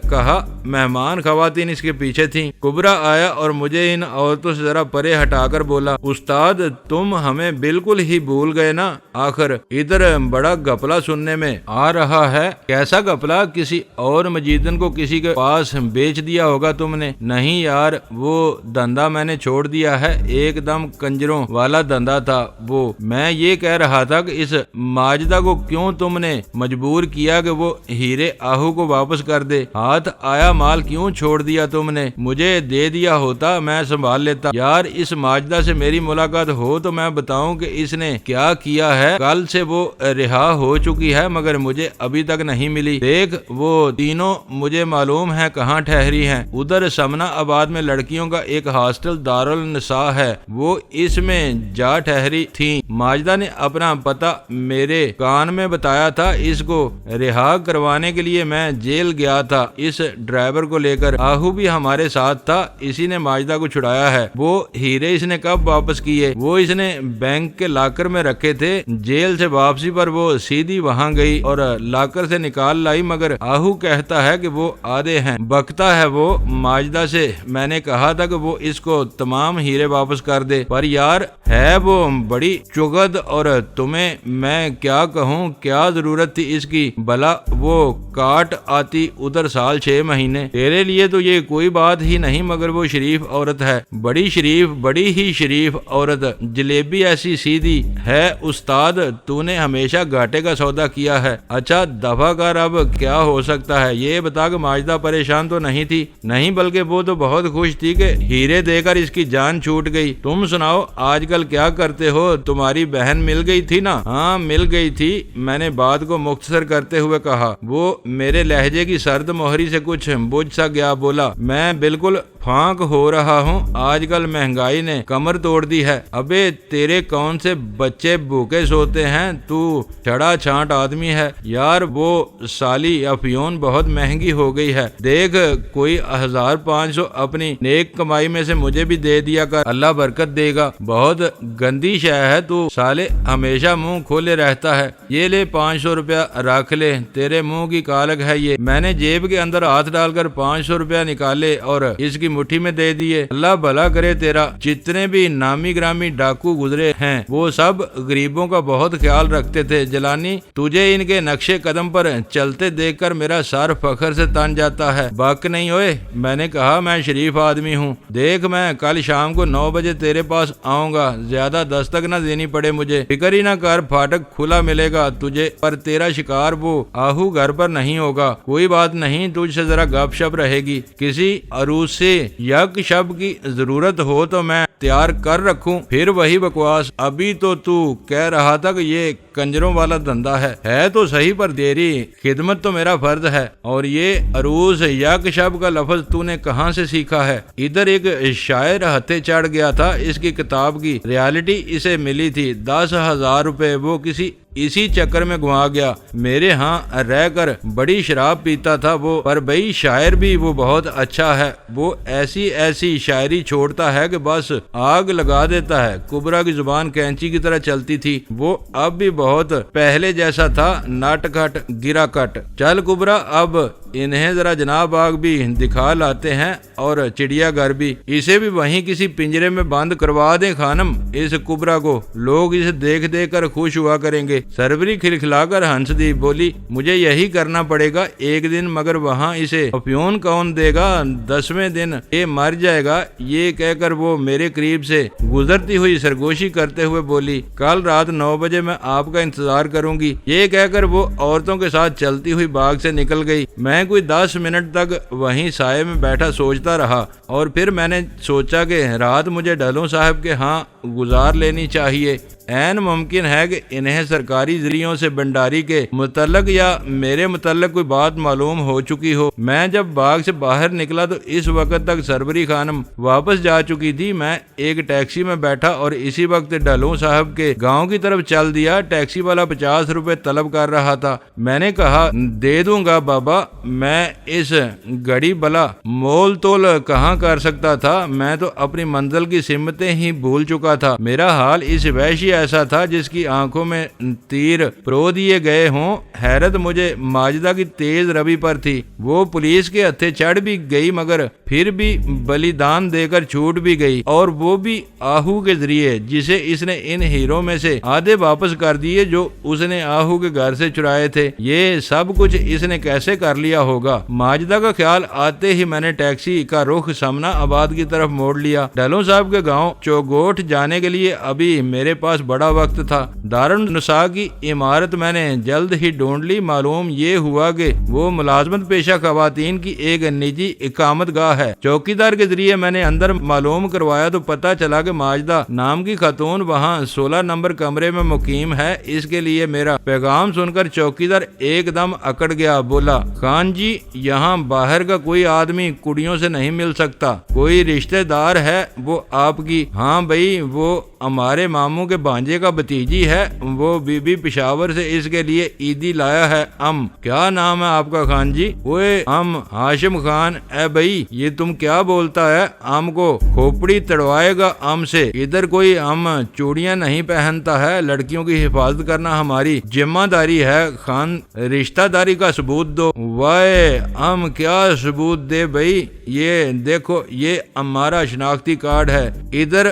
کہا مہمان خواتین اس کے پیچھے تھیں۔ کبرا آیا اور مجھے ان عورتوں سے ذرا پرے ہٹا کر بولا، استاد تم ہمیں بالکل ہی بھول گئے نا؟ آخر ادھر بڑا گپلا سننے میں آ رہا ہے۔ کیسا گپلا؟ کسی اور مجیدن کو کسی کے پاس بیچ دیا ہوگا تم نے؟ نہیں یار، وہ دھندا میں نے چھوڑ دیا ہے، ایک دم کنجروں والا دھندا تھا وہ۔ میں یہ کہہ رہا تھا کہ اس ماجدہ کو کیوں تم نے مجبور کیا کہ وہ ہیرے آہو کو واپس کر دے؟ ہاتھ آیا مال کیوں چھوڑ دیا تم نے؟ مجھے دے دیا ہوتا، میں سنبھال لیتا۔ یار اس ماجدہ سے میری ملاقات ہو تو میں بتاؤں کہ اس نے کیا کیا ہے۔ کل سے وہ رہا ہو چکی ہے مگر مجھے ابھی تک نہیں ملی۔ دیکھ وہ تینوں مجھے معلوم ہے کہاں ٹھہری ہیں۔ ادھر سمنا آباد میں لڑکیوں کا ایک ہاسٹل دارالنساء ہے، وہ اس میں جا ٹھہری تھیں۔ ماجدہ نے اپنا پتہ میرے کان میں بتایا تھا۔ اس کو رہا کروانے کے لیے میں جیل گیا تھا اس ڈرائیور کو لے کر۔ آہو بھی ہمارے ساتھ تھا، اسی نے ماجدہ کو چھڑایا ہے۔ وہ ہیرے اس نے کب واپس کیے؟ وہ اس نے بینک کے لاکر میں رکھے تھے۔ جیل سے واپسی پر وہ سیدھی وہاں گئی اور لاکر سے نکال لائی، مگر آہو کہتا ہے کہ وہ آدھے ہیں۔ بکتا ہے وہ ماجدہ سے۔ میں نے کہا تھا کہ وہ اس کو تمام ہیرے واپس کر دے، پر یار ہے وہ بڑی چغد، اور تمہیں میں کیا کہوں، کیا ضرورت تھی اس کی؟ بھلا وہ کاٹ آتی ادھر سال 6 مہینے۔ تیرے لیے تو یہ کوئی بات ہی نہیں، مگر وہ شریف عورت ہے، بڑی شریف، بڑی ہی شریف عورت، جلیبی ایسی سیدھی ہے۔ استاد تو نے ہمیشہ گھاٹے کا سودا کیا ہے۔ اچھا دفع کر، اب کیا ہو سکتا ہے؟ یہ بتا کہ ماجدہ پریشان تو نہیں تھی؟ نہیں، بلکہ وہ تو بہت خوش تھی کہ ہیرے دے کر اس کی جان چھوٹ گئی۔ تم سناؤ آج کل کیا کرتے ہو؟ تمہاری بہن مل گئی تھی نا؟ ہاں مل گئی تھی، میں نے بات کو مختصر کرتے ہوئے کہا۔ وہ میرے لہجے کی سرد مہری سے کچھ بجھ سا گیا، بولا میں بالکل پھانک ہو رہا ہوں، آج کل مہنگائی نے کمر توڑ دی ہے۔ ابے تیرے کون سے بچے بھوکے سوتے ہیں؟ تو چھڑا چھانٹ آدمی ہے یار۔ وہ سالی افیون بہت مہنگی ہو گئی ہے، دیکھ کوئی 1500 اپنی نیک کمائی میں سے مجھے بھی دے دیا کر، اللہ برکت دے گا۔ بہت گندی شے ہے، تو سالے ہمیشہ منہ کھولے رہتا ہے۔ یہ لے 500 روپیہ رکھ لے، تیرے منہ کی کالک ہے یہ۔ میں نے جیب کے اندر ہاتھ ڈال کر 500 روپیہ نکالے اور اس کی مٹھی میں دے دیے۔ اللہ بھلا کرے تیرا۔ جتنے بھی نامی گرامی ڈاکو گزرے ہیں وہ سب غریبوں کا بہت خیال رکھتے تھے۔ جلانی تجھے ان کے نقشے قدم پر چلتے دیکھ کر میرا سر فخر سے تن جاتا ہے۔ بک نہیں ہوئے؟ میں نے کہا میں شریف آدمی ہوں، دیکھ میں کل شام کو 9 بجے تیرے پاس آؤں گا، زیادہ دستک نہ دینی پڑے مجھے، فکر ہی نہ کر، پھاٹک کھلا ملے گا تجھے، پر تیرا شکار وہ آہو گھر پر نہیں ہوگا۔ کوئی بات نہیں، تجھ سے ذرا گپ شپ رہے گی، کسی عروس سے یک شب کی ضرورت ہو تو میں تیار کر رکھوں، پھر وہی بکواس۔ ابھی تو کہہ رہا تھا کہ یہ کنجروں والا دھندا ہے تو صحیح، پر تیری خدمت تو میرا فرض ہے۔ اور یہ عروس یک شب کا لفظ تو نے کہاں سے سیکھا ہے؟ ادھر ایک شاعر ہتھے چڑھ گیا تھا، اس کی کتاب کی ریالٹی اسے ملی تھی 10,000 روپے، وہ اسی چکر میں گوا گیا۔ میرے ہاں رہ کر بڑی شراب پیتا تھا وہ، پر بھئی شاعر بھی وہ بہت اچھا ہے، وہ ایسی شاعری چھوڑتا ہے کہ بس آگ لگا دیتا ہے۔ کبرا کی زبان کینچی کی طرح چلتی تھی، وہ اب بھی بہت پہلے جیسا تھا، نٹ کھٹ گرا کٹ۔ چل کبرا، اب انہیں ذرا جناب باغ بھی دکھا لاتے ہیں اور چڑیا گھر بھی، اسے بھی وہیں کسی پنجرے میں بند کروا دیں خانم اس کبرا کو، لوگ اسے دیکھ کر خوش ہوا کریں گے۔ سربری کھلکھلا کر ہنس دی، بولی مجھے یہی کرنا پڑے گا ایک دن، مگر وہاں اسے افیون کون دے گا؟ 10ویں دن یہ مر جائے گا۔ یہ کہہ کر وہ میرے قریب سے گزرتی ہوئی سرگوشی کرتے ہوئے بولی کل رات 9 بجے میں آپ کا انتظار کروں گی۔ یہ کہہ کر وہ عورتوں کے ساتھ چلتی ہوئی باغ سے نکل گئی۔ میں کوئی 10 منٹ تک وہیں سائے میں بیٹھا سوچتا رہا، اور پھر میں نے سوچا کہ رات مجھے ڈھلوں صاحب کے ہاں گزار لینی چاہیے۔ عین ممکن ہے کہ انہیں سرکاری ذریعوں سے بنڈاری کے متعلق یا میرے متعلق کوئی بات معلوم ہو چکی ہو۔ میں جب باغ سے باہر نکلا تو اس وقت تک سربری خانم واپس جا چکی تھی۔ میں ایک ٹیکسی میں بیٹھا اور اسی وقت ڈھلوں صاحب کے گاؤں کی طرف چل دیا۔ ٹیکسی والا 50 روپے طلب کر رہا تھا۔ میں نے کہا دے دوں گا بابا، میں اس گھڑی بلا مول تول کہاں کر سکتا تھا، میں تو اپنی منزل کی سمتیں ہی بھول چکا تھا۔ میرا حال اس وحشی ایسا تھا جس کی آنکھوں میں تیر پرو دیے گئے ہوں۔ حیرت مجھے ماجدہ کی تیز روی پر تھی۔ وہ پولیس کے ہتھے چڑھ بھی گئی مگر پھر بھی بلیدان دے کر چھوٹ بھی گئی، اور وہ بھی آہو کے ذریعے، جسے اس نے ان ہیروں میں سے آدھے واپس کر دیے جو اس نے آہو کے گھر سے چرائے تھے۔ یہ سب کچھ اس نے کیسے کر لیا ہوگا؟ ماجدہ کا خیال آتے ہی میں نے ٹیکسی کا رخ سمنا آباد کی طرف موڑ لیا۔ ڈھلوں صاحب کے گاؤں چوگوٹ جانے کے لیے ابھی میرے پاس بڑا وقت تھا۔ دارالنساء کی عمارت میں نے جلد ہی ڈھونڈ لی۔ معلوم یہ ہوا کہ وہ ملازمت پیشہ خواتین کی ایک نجی اقامت گاہ ہے۔ چوکیدار کے ذریعے میں نے اندر معلوم کروایا تو پتہ چلا کہ ماجدہ نام کی خاتون وہاں 16 نمبر کمرے میں مقیم ہے۔ اس کے لیے میرا پیغام سن کر چوکیدار ایک دم اکڑ گیا، بولا، خان جی یہاں باہر کا کوئی آدمی کڑیوں سے نہیں مل سکتا۔ کوئی رشتہ دار ہے وہ آپ کی؟ ہاں بھائی، وہ ہمارے ماموں کے بھانجے کا بھتیجی ہے۔ وہ بی بی پشاور سے اس کے لیے عیدی لایا ہے۔ کیا نام ہے آپ کا خان جی؟ وہ ہاشم خان۔ اے بھائی یہ تم کیا بولتا ہے؟ کو کھوپڑی تڑوائے گا سے۔ ادھر کوئی چوڑیاں نہیں پہنتا ہے۔ لڑکیوں کی حفاظت کرنا ہماری ذمہ داری ہے۔ خان رشتہ داری کا ثبوت دو۔ وائے کیا ثبوت دے بھائی؟ یہ دیکھو، یہ ہمارا شناختی کارڈ ہے۔ ادھر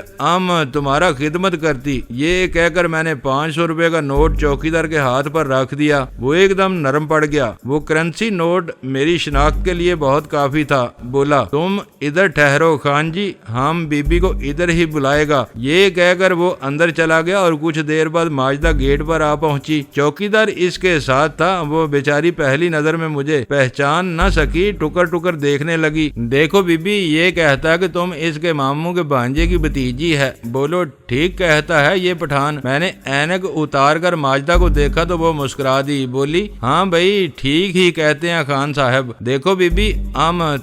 تمہارا خدمت کرتی۔ یہ کہہ کر میں نے 500 روپے کا نوٹ چوکیدار کے ہاتھ پر رکھ دیا۔ وہ ایک دم نرم پڑ گیا۔ وہ کرنسی نوٹ میری شناخت کے لیے بہت کافی تھا۔ بولا، تم ادھر ٹھہرو خان جی، ہم بی بی کو ادھر ہی بلائے گا۔ یہ کہہ کر وہ اندر چلا گیا اور کچھ دیر بعد ماجدہ گیٹ پر آ پہنچی۔ چوکیدار اس کے ساتھ تھا۔ وہ بیچاری پہلی نظر میں مجھے پہچان نہ سکی، ٹکر ٹکر دیکھنے لگی۔ دیکھو بی بی، یہ کہتا ہے کہ تم اس کے ماموں کے بھانجے کی بھتیجی ہے۔ بولو، ٹھیک کہتا ہے یہ پٹھان؟ میں نے اینک اتار کر ماجدہ کو دیکھا تو وہ مسکرا دی، بولی، ہاں بھائی ٹھیک ہی کہتے ہیں خان صاحب۔ دیکھو بی بی،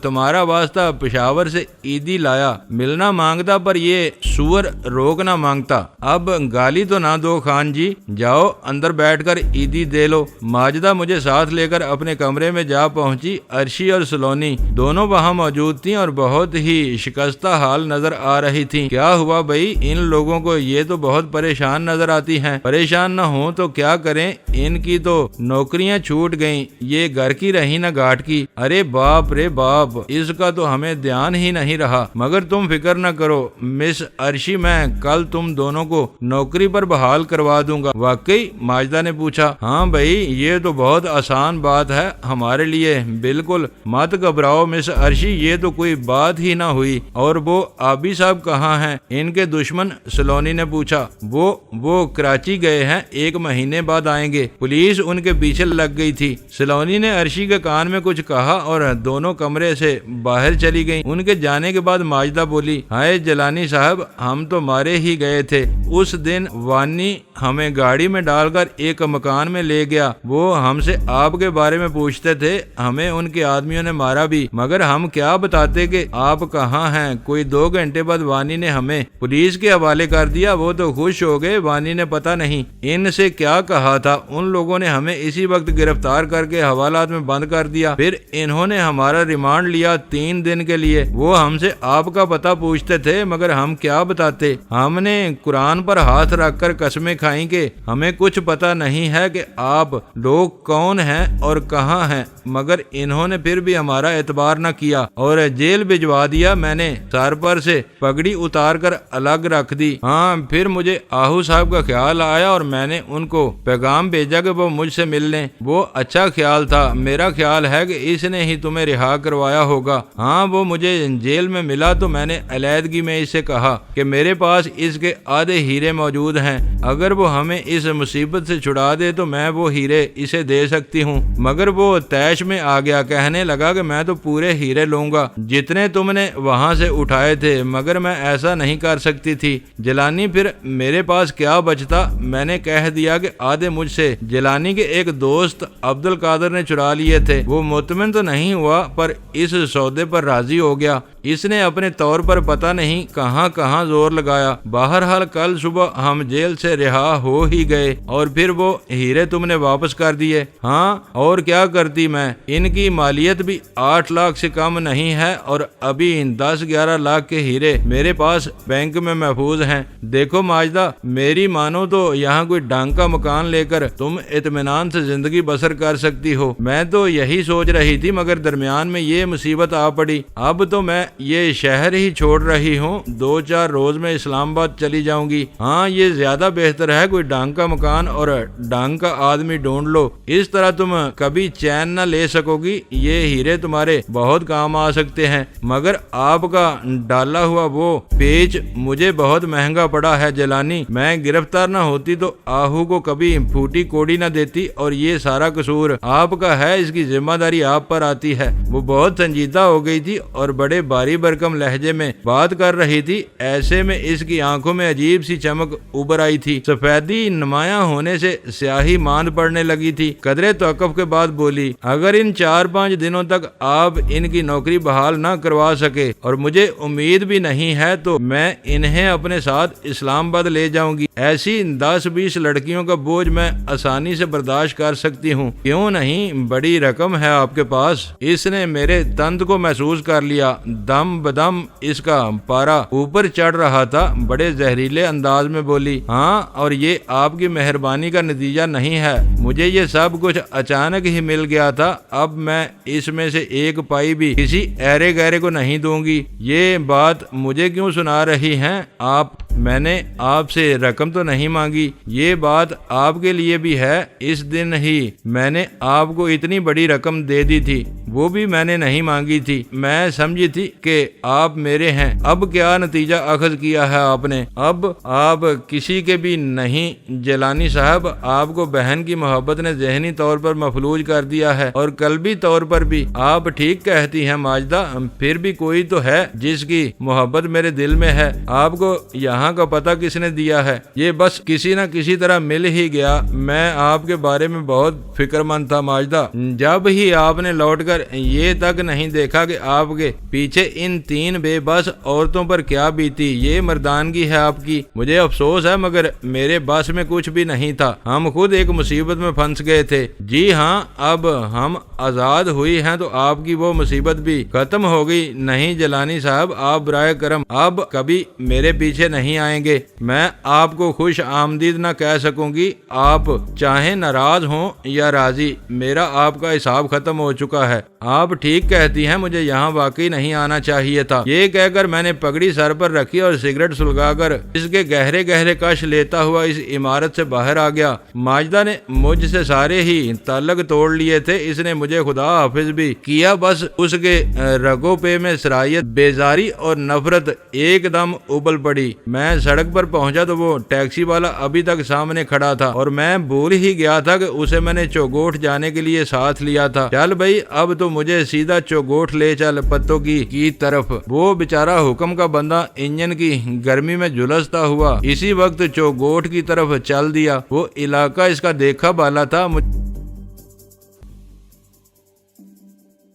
تمہارا واسطہ پشاور سے عیدی لایا۔ ملنا مانگتا پر یہ سور روک نہ مانگتا۔ اب گالی تو نہ دو خان جی، جاؤ اندر بیٹھ کر عیدی دے لو۔ ماجدہ مجھے ساتھ لے کر اپنے کمرے میں جا پہنچی۔ عرشی اور سلونی دونوں وہاں موجود تھیں اور بہت ہی شکستہ حال نظر آ رہی تھیں۔ کیا ہوا بھائی؟ ان لوگوں کو یہ تو بہت پریشان نظر آتی ہیں۔ پریشان نہ ہوں تو کیا کریں، ان کی تو نوکریاں چھوٹ گئیں، یہ گھر کی رہی نہ گھاٹ کی۔ ارے باپ رے باپ، اس کا تو ہمیں دھیان ہی نہیں رہا۔ مگر تم فکر نہ کرو مس عرشی، میں کل تم دونوں کو نوکری پر بحال کروا دوں گا۔ واقعی؟ ماجدہ نے پوچھا۔ ہاں بھائی، یہ تو بہت آسان بات ہے ہمارے لیے۔ بالکل مت گھبراؤ مس عرشی، یہ تو کوئی بات ہی نہ ہوئی۔ اور وہ آبی صاحب کہاں ہیں؟ ان کے دشمن؟ سلونی نے پوچھا۔ وہ کراچی گئے ہیں، 1 مہینے بعد آئیں گے۔ پولیس ان کے پیچھے لگ گئی تھی۔ سلونی نے عرشی کے کان میں کچھ کہا اور دونوں کمرے سے باہر چلی گئیں۔ ان کے جانے کے بعد ماجدہ بولی، ہائے جیلانی صاحب، ہم تو مارے ہی گئے تھے۔ اس دن وانی ہمیں گاڑی میں ڈال کر ایک مکان میں لے گیا۔ وہ ہم سے آپ کے بارے میں پوچھتے تھے۔ ہمیں ان کے آدمیوں نے مارا بھی، مگر ہم کیا بتاتے کہ آپ کہاں ہیں۔ کوئی 2 گھنٹے بعد وانی نے ہمیں پولیس کے حوالے کر دیا۔ وہ تو خوش ہو گئے۔ وانی نے پتہ نہیں ان سے کیا کہا تھا، ان لوگوں نے ہمیں اسی وقت گرفتار کر کے حوالات میں بند کر دیا۔ پھر انہوں نے ہمارا ریمانڈ لیا 3 دن کے لیے۔ وہ ہم سے آپ کا پتہ پوچھتے تھے، مگر ہم کیا بتاتے۔ ہم نے قرآن پر ہاتھ رکھ کر قسمیں کھائیں کہ ہمیں کچھ پتہ نہیں ہے کہ آپ لوگ کون ہیں اور کہاں ہیں، مگر انہوں نے پھر بھی ہمارا اعتبار نہ کیا اور جیل بھجوا دیا۔ میں نے سر پر سے پگڑی اتار کر الگ رکھ دی۔ ہاں، پھر مجھے آہو صاحب کا خیال آیا اور میں نے ان کو پیغام بھیجا کہ وہ مجھ سے مل لیں۔ وہ اچھا خیال تھا۔ میرا خیال ہے کہ اس نے ہی تمہیں رہا کروایا ہوگا۔ ہاں، وہ مجھے جیل میں ملا تو میں نے علیحدگی میں اس سے کہا کہ میرے پاس اس کے آدھے ہیرے موجود ہیں، اگر وہ ہمیں اس مصیبت سے چھڑا دے تو میں وہ ہیرے اسے دے سکتی ہوں۔ مگر وہ طیش میں آ گیا، کہنے لگا کہ میں تو پورے ہیرے لوں گا جتنے تم نے وہاں سے اٹھائے تھے، مگر میں ایسا نہیں کر سکتی تھی۔ جیلانی، پھر میرے پاس کیا بچتا؟ میں نے کہہ دیا کہ آدھے مجھ سے جیلانی کے ایک دوست عبد القادر نے چرا لیے تھے۔ وہ مطمئن تو نہیں ہوا پر اس سودے پر راضی ہو گیا۔ اس نے اپنے طور پر پتہ نہیں کہاں کہاں زور لگایا۔ بہرحال کل صبح ہم جیل سے رہا ہو ہی گئے اور پھر وہ ہیرے تم نے واپس کر دیے۔ ہاں، اور کیا کرتی میں؟ ان کی مالیت بھی 8 لاکھ سے کم نہیں ہے اور ابھی 10-11 لاکھ کے ہیرے میرے پاس بینک میں محفوظ ہیں۔ دیکھو ماجدہ، میری مانو تو یہاں کوئی ڈھنگ کا مکان لے کر تم اطمینان سے زندگی بسر کر سکتی ہو۔ میں تو یہی سوچ رہی تھی، مگر درمیان میں یہ مصیبت آ پڑی۔ اب تو میں یہ شہر ہی چھوڑ رہی ہوں، 2-4 روز میں اسلام آباد چلی جاؤں گی۔ ہاں، یہ زیادہ بہتر ہے، کوئی ڈھنگ کا مکان اور ڈھنگ کا آدمی ڈھونڈ لو، اس طرح تم کبھی چین نہ لے سکو گی۔ یہ ہیرے تمہارے بہت کام آ سکتے ہیں، مگر آپ کا ڈالا ہوا وہ پیچ مجھے بہت مہنگا پڑا ہے جیلانی۔ میں گرفتار نہ ہوتی تو آہو کو کبھی پھوٹی کوڑی نہ دیتی، اور یہ سارا قصور آپ کا ہے، اس کی ذمہ داری آپ پر آتی ہے۔ وہ بہت سنجیدہ ہو گئی تھی اور بڑے باری برکم لہجے میں بات کر رہی تھی، ایسے میں اس کی آنکھوں میں عجیب سی چمک ابھر آئی تھی، سفیدی نمایاں ہونے سے سیاہی ماند پڑنے لگی تھی۔ قدرے توقف کے بعد بولی، اگر ان 4-5 دنوں تک آپ ان کی نوکری بحال نہ کروا سکے، اور مجھے امید بھی نہیں ہے، تو میں انہیں اپنے ساتھ اسلام آباد لے جاؤں گی۔ ایسی 10-20 لڑکیوں کا بوجھ میں آسانی سے برداشت کر سکتی ہوں، کیوں نہیں؟ بڑی رقم ہے آپ کے پاس۔ اس نے میرے تند کو محسوس کر لیا، دم بدم اس کا پارا اوپر چڑھ رہا تھا۔ بڑے زہریلے انداز میں بولی، ہاں، اور یہ آپ کی مہربانی کا نتیجہ نہیں ہے، مجھے یہ سب کچھ اچانک ہی مل گیا تھا۔ اب میں اس میں سے 1 پائی بھی کسی ایرے گہرے کو نہیں دوں گی۔ یہ بات مجھے کیوں سنا رہی ہیں آپ؟ میں نے آپ سے رقم تو نہیں مانگی، یہ بات آپ کے لیے بھی ہے۔ اس دن ہی میں نے آپ کو اتنی بڑی رقم دے دی تھی، وہ بھی میں نے نہیں مانگی تھی، میں سمجھی تھی کہ آپ میرے ہیں۔ اب کیا نتیجہ اخذ کیا ہے آپ نے؟ اب آپ کسی کے بھی نہیں جیلانی صاحب، آپ کو بہن کی محبت نے ذہنی طور پر مفلوج کر دیا ہے، اور قلبی طور پر بھی۔ آپ ٹھیک کہتی ہیں ماجدہ، پھر بھی کوئی تو ہے جس کی محبت میرے دل میں ہے۔ آپ کو یہاں کا پتہ کس نے دیا ہے؟ یہ بس کسی نہ کسی طرح مل ہی گیا۔ میں آپ کے بارے میں بہت فکر مند تھا ماجدہ، جب ہی آپ نے لوٹ کر یہ تک نہیں دیکھا کہ آپ کے پیچھے ان 3 بے بس عورتوں پر کیا بیتی۔ یہ مردانگی ہے آپ کی، مجھے افسوس ہے، مگر میرے بس میں کچھ بھی نہیں تھا، ہم خود ایک مصیبت میں پھنس گئے تھے۔ جی ہاں، اب ہم آزاد ہوئی ہیں تو آپ کی وہ مصیبت بھی ختم ہو گئی۔ نہیں جیلانی صاحب، آپ برائے کرم اب کبھی میرے پیچھے نہیں آئیں گے۔ میں آپ کو خوش آمدید نہ کہہ سکوں گی، آپ چاہیں ناراض ہوں یا راضی، میرا آپ کا حساب ختم ہو چکا ہے۔ آپ ٹھیک کہتی ہیں، مجھے یہاں واقعی نہیں آنا چاہیے تھا۔ یہ کہہ کر میں نے پگڑی سر پر رکھی اور سگریٹ سلگا کر اس کے گہرے گہرے کش لیتا ہوا اس عمارت سے باہر آ گیا۔ ماجدہ نے مجھ سے سارے ہی تعلق توڑ لیے تھے، اس نے مجھے خدا حافظ بھی کیا، بس اس کے رگوں پہ میں سرایت، بیزاری اور نفرت ایک دم ابل پڑی۔ میں سڑک پر پہنچا تو وہ ٹیکسی والا ابھی تک سامنے کھڑا تھا، اور میں بھول ہی گیا تھا کہ اسے میں نے چوگوٹ جانے کے لیے ساتھ لیا تھا۔ چل بھائی، اب تو مجھے سیدھا چوگوٹ لے چل پتوں کی طرف۔ وہ بیچارہ حکم کا بندہ انجن کی گرمی میں جھلستا ہوا اسی وقت چوگوٹ کی طرف چل دیا۔ وہ علاقہ اس کا دیکھا بالا تھا۔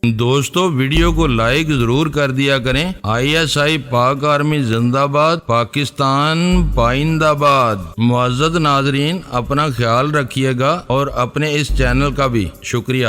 دوستو، ویڈیو کو لائک ضرور کر دیا کریں۔ ISI پاک آرمی زندہ باد، پاکستان پائندہ باد۔ معزز ناظرین، اپنا خیال رکھیے گا اور اپنے اس چینل کا بھی شکریہ۔